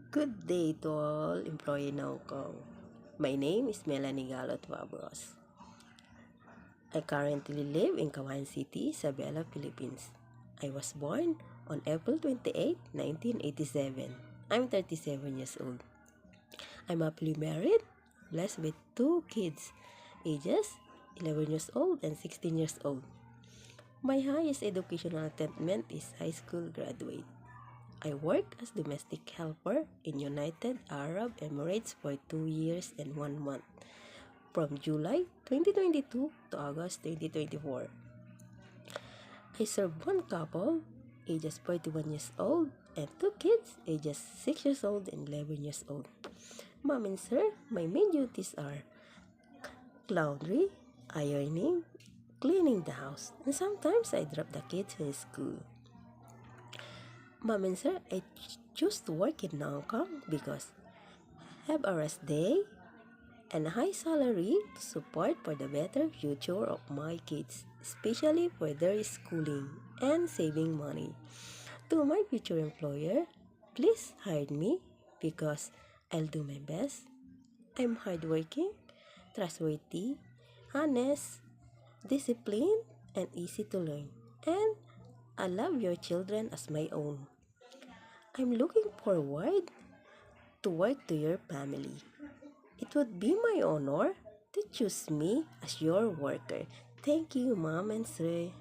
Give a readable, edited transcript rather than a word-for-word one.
Good day to all employee in Hong Kong. My name is Melanie Galot Wabros. I currently live in Cawan City, Isabela, Philippines. I was born on April 28, 1987. I'm 37 years old. I'm happily married, blessed with two kids, ages 11 years old and 16 years old. My highest educational attainment is high school graduate. I worked as domestic helper in United Arab Emirates for 2 years and 1 month, from July 2022 to August 2024. I served one couple, ages 41 years old, and two kids, ages 6 years old and 11 years old. Mom and sir, my main duties are laundry, ironing, cleaning the house, and sometimes I drop the kids in school. Mom and sir, I choose to work in Hong Kong because have a rest day and a high salary to support for the better future of my kids, especially for their schooling and saving money. To my future employer, please hire me because I'll do my best. I'm hardworking, trustworthy, honest, disciplined, and easy to learn. And I love your children as my own. I'm looking forward to work to your family. It would be my honor to choose me as your worker. Thank you, Mom and Sir.